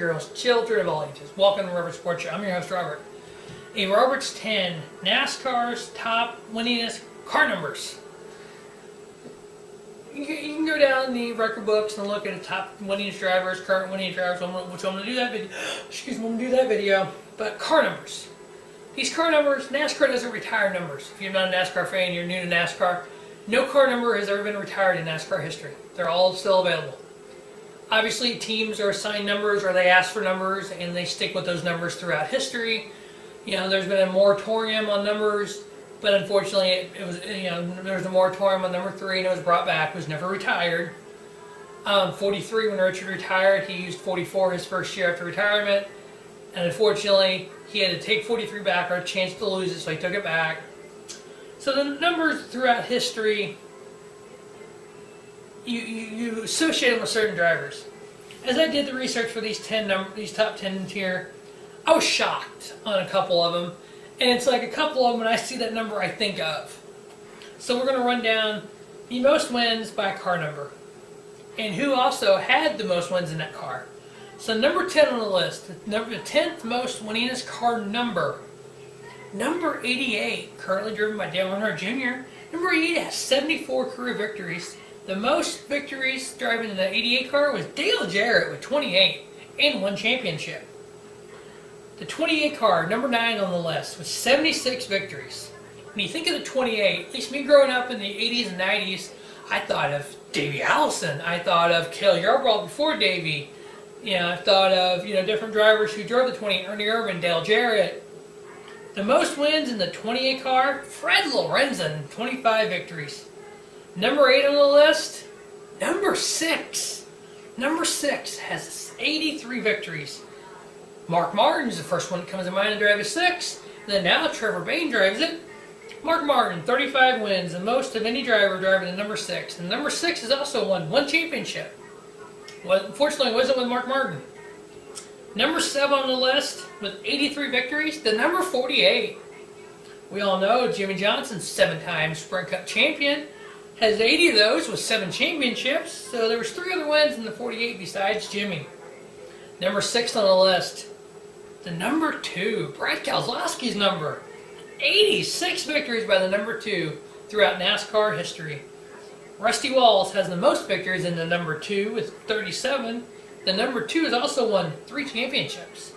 girls, children of all ages. Welcome to Robert Sports Show. I'm your host, Robert. A Robert's 10, NASCAR's top winningest car numbers. You can go down the record books and look at the top winningest drivers, current winningest drivers, which I'm going to do that video. Excuse me, I'm going to do that video. But car numbers. These car numbers, NASCAR doesn't retire numbers. If you're not a NASCAR fan, you're new to NASCAR, no car number has ever been retired in NASCAR history. They're all still available. Obviously, teams are assigned numbers or they ask for numbers and they stick with those numbers throughout history. You know, there's been a moratorium on numbers, but unfortunately, there was a moratorium on number 3 and it was brought back. It was never retired. 43, when Richard retired, he used 44 his first year after retirement, and unfortunately, he had to take 43 back or a chance to lose it, so he took it back. So the numbers throughout history, you associate them with certain drivers. As I did the research for these top 10 here, I was shocked on a couple of them. And it's like a couple of them, when I see that number, I think of. So we're going to run down the most wins by car number. And who also had the most wins in that car. So number 10 on the list, the 10th most winningest car number. Number 88, currently driven by Dale Earnhardt Jr. Number 88 has 74 career victories. The most victories driving in the 88 car was Dale Jarrett with 28 and 1 championship. The 28 car, number 9 on the list, with 76 victories. When you think of the 28, at least me growing up in the 80s and 90s, I thought of Davey Allison. I thought of Cale Yarbrough before Davey. I thought of different drivers who drove the 28, Ernie Irvan, Dale Jarrett. The most wins in the 28 car, Fred Lorenzen, 25 victories. Number 8 on the list, number 6. Number 6 has 83 victories. Mark Martin's the first one that comes to mind to drive a 6. And then now Trevor Bayne drives it. Mark Martin, 35 wins, the most of any driver driving the number 6. And number 6 has also won 1 championship. Well, unfortunately, it wasn't with Mark Martin. Number 7 on the list with 83 victories, the number 48. We all know Jimmy Johnson, 7-time Sprint Cup champion, has 80 of those with 7 championships. So there was 3 other wins in the 48 besides Jimmy. Number 6 on the list, the number 2, Brad Keselowski's number. 86 victories by the number 2 throughout NASCAR history. Rusty Wallace has the most victories in the number 2 with 37. The number 2 has also won 3 championships.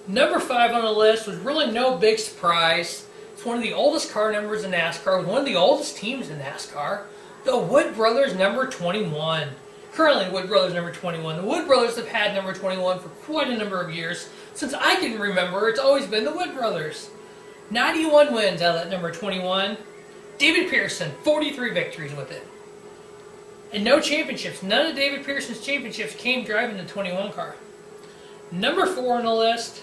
Number 5 on the list was really no big surprise. It's one of the oldest car numbers in NASCAR, with one of the oldest teams in NASCAR, the Wood Brothers number 21. Currently Wood Brothers number 21. The Wood Brothers have had number 21 for quite a number of years. Since I can remember, it's always been the Wood Brothers. 91 wins out of that number 21. David Pearson, 43 victories with it. And no championships. None of David Pearson's championships came driving the 21 car. Number 4 on the list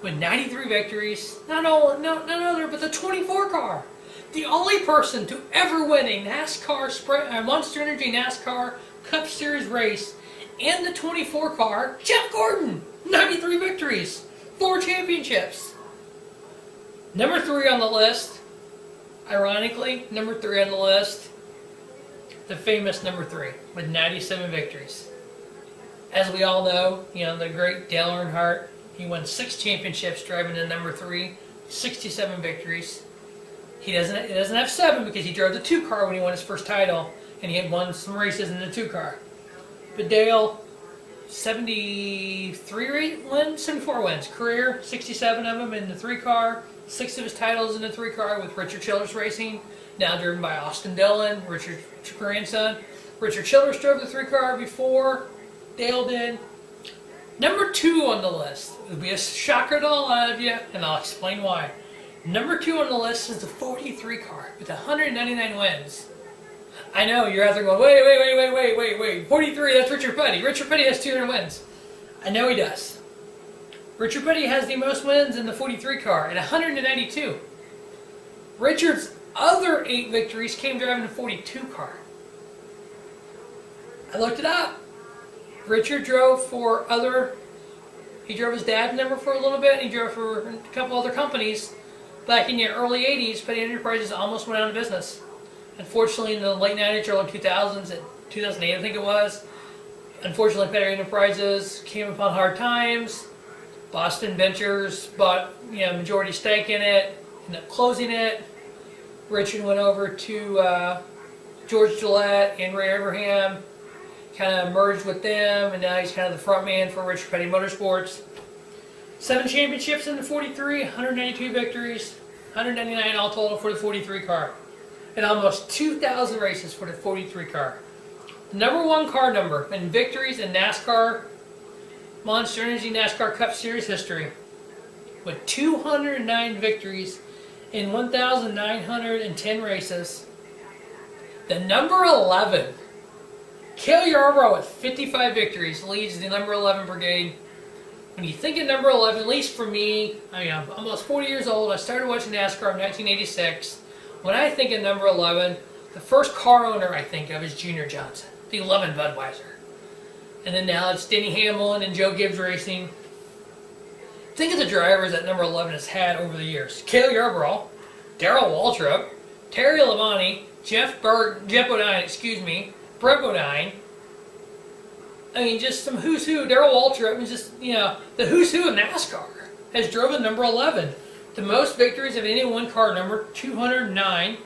with 93 victories. None other but the 24 car. The only person to ever win a NASCAR Monster Energy NASCAR Cup Series race in the 24 car, Jeff Gordon. 93 victories. 4 championships. Number 3 on the list. Ironically, number 3 on the list, the famous number 3 with 97 victories. As we all know, the great Dale Earnhardt, he won 6 championships driving the number 3, 67 victories. He doesn't have 7 because he drove the 2 car when he won his first title, and he had won some races in the 2 car. But Dale, 74 wins career, 67 of them in the 3 car. 6 of his titles in the 3 car with Richard Childress Racing, now driven by Austin Dillon, Richard's grandson. Richard Childress drove the 3 car before Dale did. Number 2 on the list, it'll be a shocker to a lot of you, and I'll explain why. Number 2 on the list is the 43 car with 199 wins. I know, you're out there going, wait, 43, that's Richard Petty. Richard Petty has 200 wins. I know he does. Richard Petty has the most wins in the 43 car at 192. Richard's other 8 victories came driving the 42 car. I looked it up. Richard drove he drove his dad's number for a little bit, and he drove for a couple other companies. Back in the early 80s, Petty Enterprises almost went out of business. Unfortunately, in the late 90s, early 2000s, 2008 I think it was, Unfortunately, Petty Enterprises came upon hard times. Boston Ventures bought majority stake in it, ended up closing it. Richard went over to George Gillette and Ray Abraham, kind of merged with them, and now he's kind of the front man for Richard Petty Motorsports. 7 championships in the 43, 192 victories, 199 all total for the 43 car, and almost 2,000 races for the 43 car. The #1 car number in victories in NASCAR, Monster Energy NASCAR Cup Series history, with 209 victories in 1,910 races. The number 11, Cale Yarborough with 55 victories, leads the number 11 brigade. When you think of number 11, at least for me, I'm almost 40 years old. I started watching NASCAR in 1986. When I think of number 11, the first car owner I think of is Junior Johnson, the 11 Budweiser. And then now it's Denny Hamlin and Joe Gibbs Racing. Think of the drivers that number 11 has had over the years. Cale Yarborough, Darrell Waltrip, Terry Labonte, Jeff Bodine, Brett Bodine. Just some who's who. Darrell Waltrip is just, the who's who of NASCAR has driven number 11. The most victories of any one car number, 209.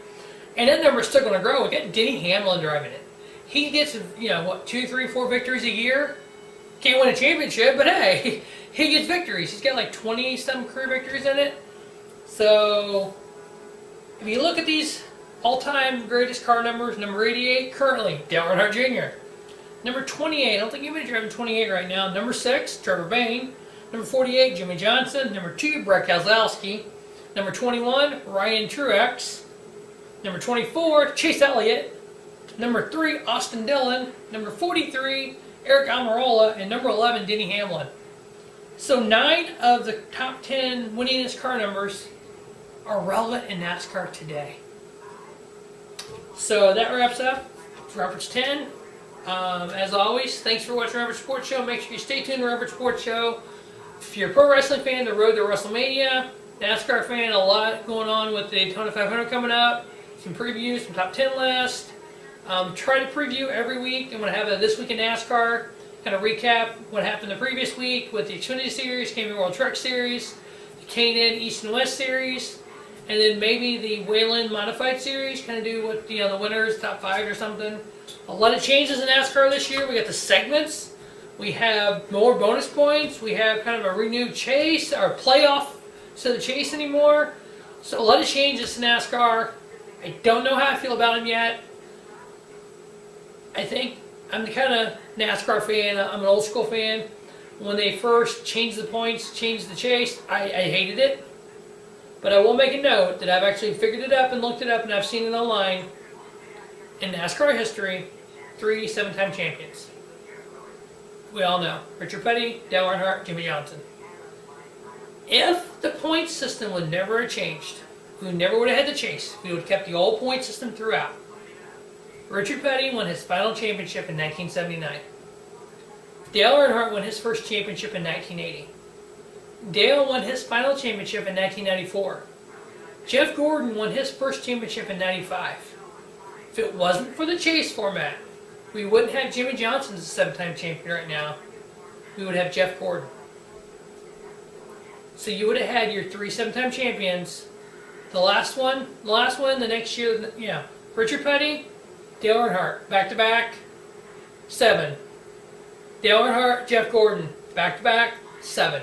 And that number is still going to grow. We got Denny Hamlin driving it. He gets, 2, 3, 4 victories a year. Can't win a championship, but hey, he gets victories. He's got like 20-some career victories in it. So, if you look at these all-time greatest car numbers, number 88, currently, Dale Earnhardt Jr. Number 28, I don't think anybody's driving 28 right now. Number 6, Trevor Bayne. Number 48, Jimmy Johnson. Number 2, Brett Keselowski. Number 21, Ryan Truex. Number 24, Chase Elliott. Number 3, Austin Dillon. Number 43, Eric Almirola. And number 11, Denny Hamlin. So 9 of the top 10 winningest car numbers are relevant in NASCAR today. So that wraps up Robert's 10. As always, thanks for watching Robert Sports Show. Make sure you stay tuned to Robert Sports Show. If you're a pro wrestling fan, the road to WrestleMania. NASCAR fan, a lot going on with the Daytona 500 coming up. Some previews, some top 10 lists. Try to preview every week. I'm going to have a This Week in NASCAR, kind of recap what happened the previous week with the Xfinity Series, Camping World Truck Series, the K&N East and West Series, and then maybe the Whelen Modified Series, kind of do what, the winners, top 5 or something. A lot of changes in NASCAR this year. We got the segments. We have more bonus points. We have kind of a renewed chase, or playoff instead of chase anymore. So a lot of changes to NASCAR. I don't know how I feel about them yet. I think I'm the kind of NASCAR fan. I'm an old school fan. When they first changed the points, changed the chase, I hated it. But I will make a note that I've actually figured it up and looked it up, and I've seen it online. In NASCAR history, 3 7-time champions. We all know. Richard Petty, Dale Earnhardt, Jimmy Johnson. If the point system would never have changed, we never would have had the chase. We would have kept the old point system throughout. Richard Petty won his final championship in 1979. Dale Earnhardt won his first championship in 1980. Dale won his final championship in 1994. Jeff Gordon won his first championship in 95. If it wasn't for the chase format, we wouldn't have Jimmy Johnson as a 7-time champion right now. We would have Jeff Gordon. So you would have had your 3 7-time champions. The last one, the next year, Richard Petty, Dale Earnhardt, back-to-back, 7. Dale Earnhardt, Jeff Gordon, back-to-back, 7.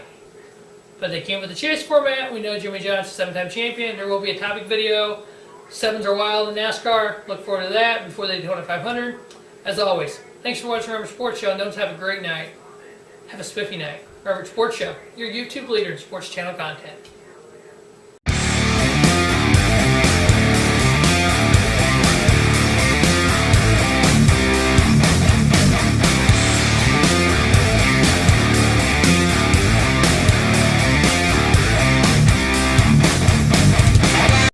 But they came with the chase format. We know Jimmy Johnson, 7-time champion. There will be a topic video. 7s are wild in NASCAR. Look forward to that before they Daytona 500. As always, thanks for watching Robert Sports Show. And don't have a great night. Have a spiffy night. Robert Sports Show, your YouTube leader in sports channel content.